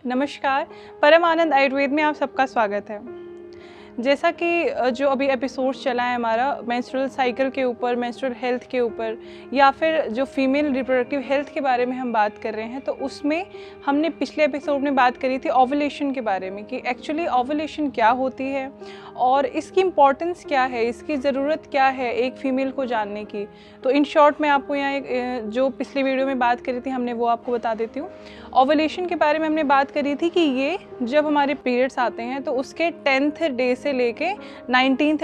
नमस्कार। परम आनंद आयुर्वेद में आप सबका स्वागत है। जैसा कि जो अभी एपिसोड चला है हमारा मेंस्ट्रुअल साइकिल के ऊपर, मेंस्ट्रुअल हेल्थ के ऊपर या फिर जो फीमेल रिप्रोडक्टिव हेल्थ के बारे में हम बात कर रहे हैं, तो उसमें हमने पिछले एपिसोड में बात करी थी ओव्यूलेशन के बारे में कि एक्चुअली ओव्यूलेशन क्या होती है और इसकी इम्पॉर्टेंस क्या है, इसकी ज़रूरत क्या है एक फ़ीमेल को जानने की। तो इन शॉर्ट मैं आपको यहाँ एक जो पिछली वीडियो में बात करी थी हमने वो आपको बता देती हूँ। ओव्यूलेशन के बारे में हमने बात करी थी कि ये जब हमारे पीरियड्स आते हैं तो उसके 10th डे से लेके 19th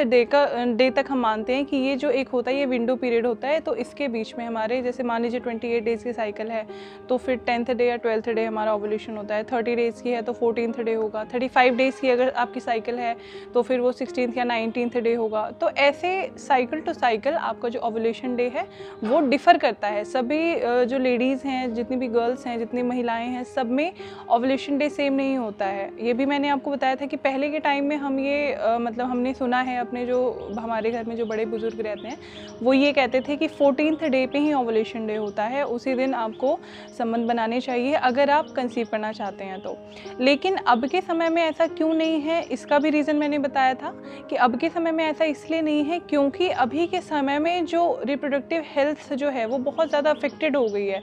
डे तक हम मानते हैं कि ये जो एक होता है ये विंडो पीरियड होता है। तो इसके बीच में हमारे जैसे मान लीजिए 28 डेज़ की साइकिल है तो फिर 10th डे या 12th डे हमारा ओव्यूलेशन होता है। 30 डेज़ की है तो 14th डे होगा। 35 डेज़ की अगर आपकी साइकिल है तो फिर वो 16th या 19th डे होगा। तो ऐसे साइकिल टू साइकिल आपका जो ओव्यूलेशन डे है वो डिफ़र करता है। सभी जो लेडीज़ हैं, जितनी भी गर्ल्स हैं, जितनी महिलाएं हैं, सब में ओव्यूलेशन डे सेम नहीं होता है। ये भी मैंने आपको बताया था कि पहले के टाइम में हम ये मतलब हमने सुना है, अपने जो हमारे घर में जो बड़े बुजुर्ग रहते हैं वो ये कहते थे कि 14th डे पे ही ओव्यूलेशन डे होता है, उसी दिन आपको संबंध बनाने चाहिए अगर आप कंसीव करना चाहते हैं तो। लेकिन अब के समय में ऐसा क्यों नहीं है, इसका भी रीज़न मैंने बताया था कि अब के समय में ऐसा इसलिए नहीं है क्योंकि अभी के समय में जो रिप्रोडक्टिव हेल्थ जो है वो बहुत ज़्यादा अफेक्टेड हो गई है।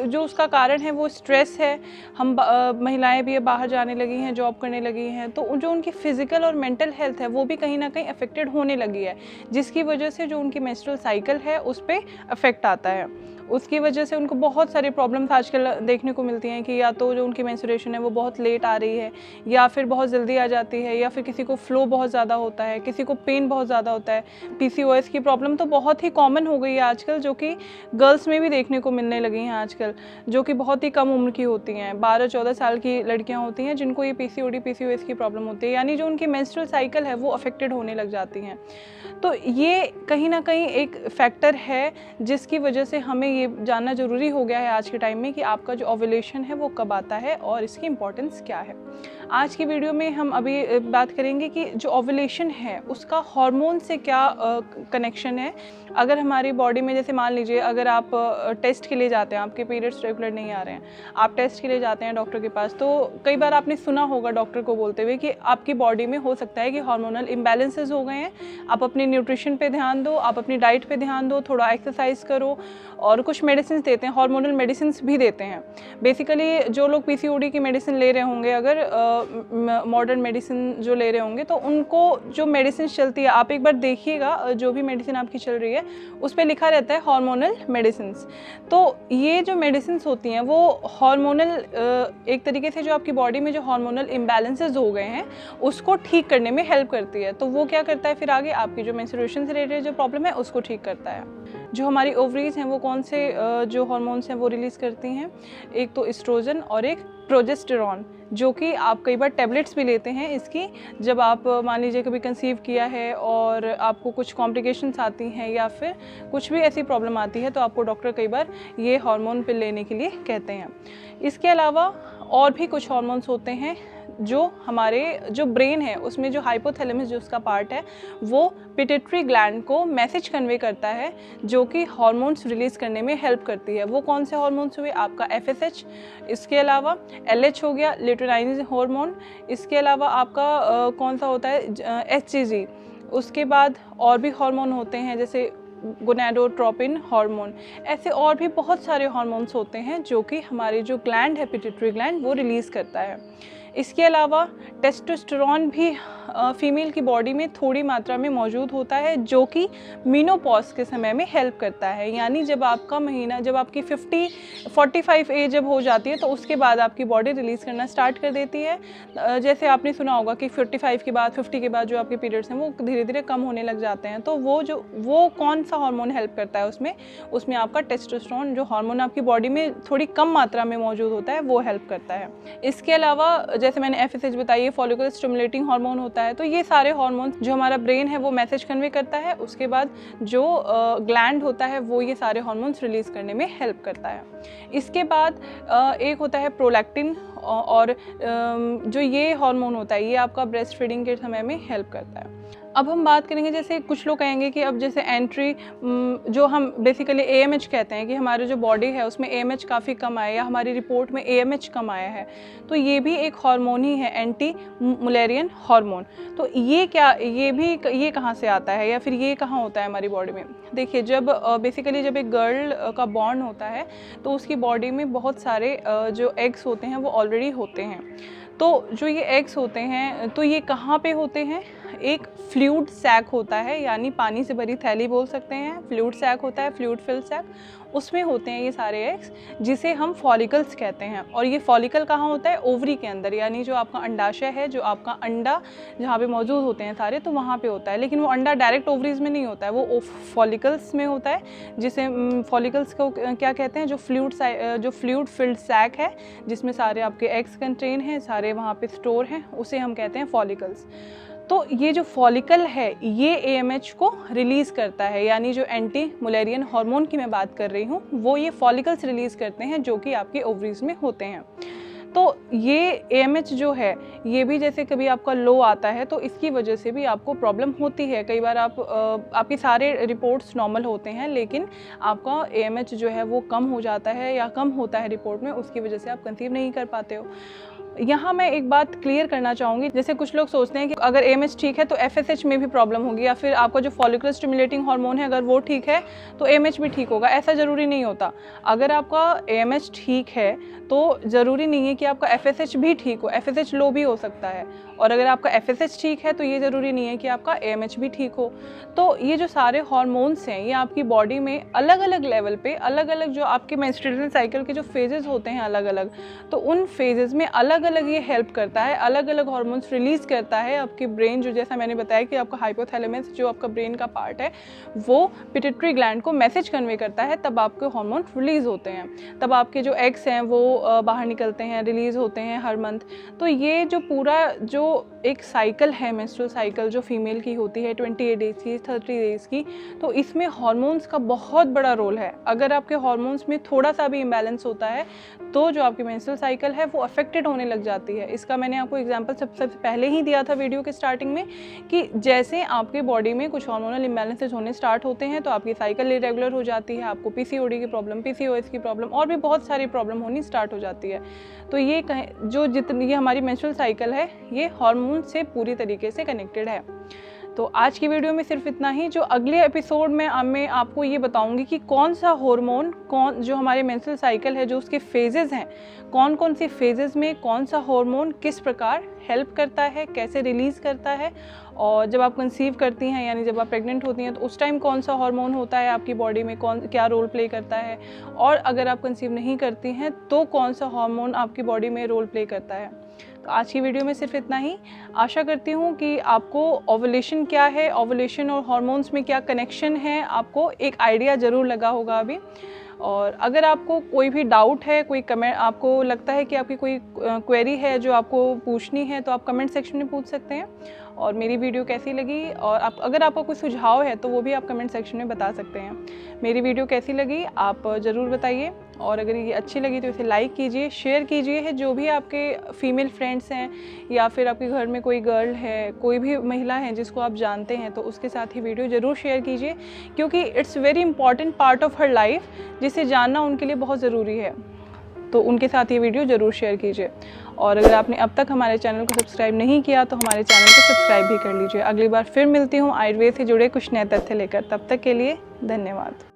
जो उसका कारण है वो स्ट्रेस है। हम महिलाएं भी बाहर जाने लगी हैं, जॉब करने लगी हैं, तो जो उनकी फिजिकल और मेंटल हेल्थ है वो भी कहीं ना कहीं अफेक्टेड होने लगी है, जिसकी वजह से जो उनकी मेंस्ट्रुअल साइकिल है उस पर अफेक्ट आता है। उसकी वजह से उनको बहुत सारी प्रॉब्लम्स आजकल देखने को मिलती हैं कि या तो जो उनकी मेंस्ट्रुएशन है वो बहुत लेट आ रही है या फिर बहुत जल्दी आ जाती है, या फिर किसी को फ्लो बहुत ज़्यादा होता है, किसी को पेन बहुत ज़्यादा होता है। पीसीओएस की प्रॉब्लम तो बहुत ही कॉमन हो गई है आजकल, जो कि गर्ल्स में भी देखने को मिलने लगी हैं आजकल, जो कि बहुत ही कम उम्र की होती हैं। 12-14 साल की लड़कियाँ होती हैं जिनको ये पीसीओडी पीसीओएस की प्रॉब्लम होती है, यानी जो उनकी मेंस्ट्रुअल साइकिल है वो अफेक्टेड होने लग जाती हैं। तो ये कहीं ना कहीं एक फैक्टर है जिसकी वजह से हमें ये जानना ज़रूरी हो गया है आज के टाइम में कि आपका जो ओव्यूलेशन है वो कब आता है और इसकी इम्पोर्टेंस क्या है। आज की वीडियो में हम अभी बात करेंगे कि जो ओव्यूलेशन है उसका हार्मोन से क्या कनेक्शन है। अगर हमारी बॉडी में, जैसे मान लीजिए अगर आप टेस्ट के लिए जाते हैं, आपके पीरियड्स रेगुलर नहीं आ रहे हैं, आप टेस्ट के लिए जाते हैं डॉक्टर के पास, तो कई बार आपने सुना होगा डॉक्टर को बोलते हुए कि आपकी बॉडी में हो सकता है कि हार्मोनल इम्बैलेंसेस हो गए हैं, आप अपनी न्यूट्रिशन पे ध्यान दो, आप अपनी डाइट पे ध्यान दो, थोड़ा एक्सरसाइज करो, और कुछ मेडिसिन देते हैं, हार्मोनल मेडिसिन भी देते हैं। बेसिकली जो लोग पीसीओडी की मेडिसिन ले रहे होंगे, अगर मॉडर्न मेडिसिन जो ले रहे होंगे, तो उनको जो मेडिसिन चलती है, आप एक बार देखिएगा जो भी मेडिसिन आपकी चल रही है उस पर लिखा रहता है हार्मोनल मेडिसिन। तो ये जो मेडिसिन होती हैं वो हार्मोनल एक तरीके से जो आपकी बॉडी में जो हार्मोनल इम्बैलेंसेस हो गए हैं उसको ठीक करने में हेल्प करती है। तो वो क्या करता है, फिर आगे आपकी जो मेंस्ट्रुएशन से रिलेटेड जो प्रॉब्लम है उसको ठीक करता है। जो हमारी ओवरीज हैं वो कौन से जो हार्मोन्स हैं वो रिलीज़ करती हैं, एक तो एस्ट्रोजन और एक प्रोजेस्टेरॉन, जो कि आप कई बार टैबलेट्स भी लेते हैं इसकी। जब आप मान लीजिए कभी कंसीव किया है और आपको कुछ कॉम्प्लिकेशंस आती हैं या फिर कुछ भी ऐसी प्रॉब्लम आती है तो आपको डॉक्टर कई बार ये हार्मोन पिल लेने के लिए कहते हैं। इसके अलावा और भी कुछ हार्मोन्स होते हैं जो हमारे जो ब्रेन है उसमें जो हाइपोथैलेमस जो उसका पार्ट है वो पिट्यूटरी ग्लैंड को मैसेज कन्वे करता है, जो कि हार्मोन्स रिलीज़ करने में हेल्प करती है। वो कौन से हार्मोन्स हुए, आपका एफएसएच, इसके अलावा एलएच हो गया, लुटेनाइन हार्मोन, इसके अलावा आपका कौन सा होता है एचसीजी, उसके बाद और भी हार्मोन होते हैं जैसे गोनाडोट्रोपिन हार्मोन। ऐसे और भी बहुत सारे हार्मोन्स होते हैं जो कि हमारी जो ग्लैंड है पिट्यूटरी ग्लैंड वो रिलीज़ करता है। इसके अलावा टेस्टोस्टेरोन भी फीमेल की बॉडी में थोड़ी मात्रा में मौजूद होता है, जो कि मीनोपॉज के समय में हेल्प करता है। यानी जब आपका महीना, जब आपकी 45 एज जब हो जाती है तो उसके बाद आपकी बॉडी रिलीज़ करना स्टार्ट कर देती है। जैसे आपने सुना होगा कि 45 के बाद, 50 के बाद जो आपके पीरियड्स हैं वो धीरे धीरे कम होने लग जाते हैं। तो वो कौन सा हार्मोन हेल्प करता है उसमें आपका टेस्टोस्टेरोन जो हार्मोन आपकी बॉडी में थोड़ी कम मात्रा में मौजूद होता है वो हेल्प करता है। इसके अलावा जैसे मैंने एफएसएच बताई, फॉलिकुलर स्टिमुलेटिंग हार्मोन होता है। तो ये सारे हार्मोन जो हमारा ब्रेन है वो मैसेज कन्वे करता है, उसके बाद जो ग्लैंड होता है वो ये सारे हार्मोन्स रिलीज़ करने में हेल्प करता है। इसके बाद एक होता है प्रोलैक्टिन, और जो ये हार्मोन होता है ये आपका ब्रेस्ट फीडिंग के समय में हेल्प करता है। अब हम बात करेंगे, जैसे कुछ लोग कहेंगे कि अब जैसे एंट्री जो हम बेसिकली AMH कहते हैं कि हमारे जो बॉडी है उसमें AMH काफ़ी कम आया या हमारी रिपोर्ट में AMH कम आया है, तो ये भी एक हार्मोन ही है, एंटी मुलेरियन हार्मोन। तो ये कहाँ से आता है या फिर ये कहाँ होता है हमारी बॉडी में? देखिए, जब बेसिकली जब एक गर्ल का बॉर्न होता है तो उसकी बॉडी में बहुत सारे जो एग्स होते हैं वो ऑलरेडी होते हैं। तो जो ये एग्स होते हैं तो ये कहाँ पे होते हैं? एक फ्लूइड सैक होता है, यानी पानी से भरी थैली बोल सकते हैं, फ्लूइड सैक होता है, फ्लूइड फिल्ड सैक, उसमें होते हैं ये सारे एग्स, जिसे हम फॉलिकल्स कहते हैं। और ये फॉलिकल कहाँ होता है? ओवरी के अंदर, यानी जो आपका अंडाशय है, जो आपका अंडा जहाँ पे मौजूद होते हैं सारे, तो वहाँ पे होता है। लेकिन वो अंडा डायरेक्ट ओवरीज में नहीं होता है, वो फॉलिकल्स में होता है, जिसे फॉलिकल्स को क्या कहते हैं? जो फ्लूइड फिल्ड सैक है जिसमें सारे आपके एग्स कंटेन हैं, सारे वहाँ पे स्टोर हैं, उसे हम कहते हैं फॉलिकल्स। तो ये जो फॉलिकल है ये AMH को रिलीज़ करता है, यानी जो एंटी मुलेरियन हार्मोन की मैं बात कर रही हूँ वो ये फॉलिकल्स रिलीज़ करते हैं जो कि आपके ओवरीज में होते हैं। तो ये AMH जो है ये भी जैसे कभी आपका लो आता है तो इसकी वजह से भी आपको प्रॉब्लम होती है। कई बार आपके सारे रिपोर्ट्स नॉर्मल होते हैं लेकिन आपका AMH जो है वो कम हो जाता है या कम होता है रिपोर्ट में, उसकी वजह से आप कंसीव नहीं कर पाते हो। यहाँ मैं एक बात क्लियर करना चाहूँगी, जैसे कुछ लोग सोचते हैं कि अगर AMH ठीक है तो FSH में भी प्रॉब्लम होगी, या फिर आपका जो फॉलिकुलर स्टिमुलेटिंग हार्मोन है अगर वो ठीक है तो AMH भी ठीक होगा। ऐसा ज़रूरी नहीं होता। अगर आपका AMH ठीक है तो ज़रूरी नहीं है कि आपका FSH भी ठीक हो, FSH लो भी हो सकता है। और अगर आपका FSH ठीक है तो ये ज़रूरी नहीं है कि आपका AMH भी ठीक हो। तो ये जो सारे हार्मोन्स हैं ये आपकी बॉडी में अलग अलग लेवल पे, अलग अलग जो आपके मेंस्ट्रुअल साइकिल के जो फेजेस होते हैं अलग अलग, तो उन फेजेस में अलग अलग ये हेल्प करता है, अलग अलग हार्मोन्स रिलीज़ करता है। आपकी ब्रेन जो, जैसा मैंने बताया कि आपका हाइपोथैलेमस जो आपका ब्रेन का पार्ट है वो पिट्यूटरी ग्लैंड को मैसेज कन्वे करता है, तब आपके हार्मोन रिलीज़ होते हैं, तब आपके जो एग्स हैं वो बाहर निकलते हैं, रिलीज़ होते हैं हर मंथ। तो ये जो पूरा जो एक साइकिल है, मेंस्ट्रुअल साइकिल जो फीमेल की होती है 28 डेज़ की, 30 डेज़ की, तो इसमें हार्मोन्स का बहुत बड़ा रोल है। अगर आपके हार्मोन्स में थोड़ा सा भी इम्बैलेंस होता है तो जो आपकी मेंस्ट्रुअल साइकिल है वो अफेक्टेड होने लग जाती है। इसका मैंने आपको एग्जांपल सबसे पहले ही दिया था वीडियो के स्टार्टिंग में कि जैसे आपके बॉडी में कुछ हार्मोनल इम्बैलेंसेस होने स्टार्ट होते हैं तो आपकी साइकिल इरेगुलर हो जाती है, आपको PCOD की प्रॉब्लम, PCOS की प्रॉब्लम और भी बहुत सारी प्रॉब्लम होनी स्टार्ट हो जाती है। तो ये जो जितनी ये हमारी मेंस्ट्रुअल साइकिल है ये हार्मोन से पूरी तरीके से कनेक्टेड है। तो आज की वीडियो में सिर्फ इतना ही। जो अगले एपिसोड में मैं आपको ये बताऊंगी कि कौन सा हार्मोन, जो हमारे मेंस्ट्रुअल साइकिल है जो उसके फेजेस हैं, कौन कौन सी फेजेस में कौन सा हार्मोन किस प्रकार हेल्प करता है, कैसे रिलीज़ करता है, और जब आप कंसीव करती हैं यानी जब आप प्रेग्नेंट होती हैं तो उस टाइम कौन सा हार्मोन होता है आपकी बॉडी में, क्या रोल प्ले करता है, और अगर आप कंसीव नहीं करती हैं तो कौन सा हार्मोन आपकी बॉडी में रोल प्ले करता है। तो आज की वीडियो में सिर्फ इतना ही। आशा करती हूँ कि आपको ओवुलेशन क्या है, ओवुलेशन और हार्मोन्स में क्या कनेक्शन है, आपको एक आइडिया ज़रूर लगा होगा अभी। और अगर आपको कोई भी डाउट है, कोई कमेंट, आपको लगता है कि आपकी कोई क्वेरी है जो आपको पूछनी है, तो आप कमेंट सेक्शन में पूछ सकते हैं। और मेरी वीडियो कैसी लगी, और अगर आपका कोई सुझाव है तो वो भी आप कमेंट सेक्शन में बता सकते हैं। मेरी वीडियो कैसी लगी आप ज़रूर बताइए, और अगर ये अच्छी लगी तो इसे लाइक कीजिए, शेयर कीजिए है जो भी आपके फीमेल फ्रेंड्स हैं या फिर आपके घर में कोई गर्ल है, कोई भी महिला है जिसको आप जानते हैं, तो उसके साथ ही वीडियो ज़रूर शेयर कीजिए, क्योंकि it's very important part of her life, जिसे जानना उनके लिए बहुत ज़रूरी है। तो उनके साथ ये वीडियो ज़रूर शेयर कीजिए। और अगर आपने अब तक हमारे चैनल को सब्सक्राइब नहीं किया तो हमारे चैनल को सब्सक्राइब भी कर लीजिए। अगली बार फिर मिलती हूँ आयुर्वेद से जुड़े कुछ नए तथ्य लेकर। तब तक के लिए धन्यवाद।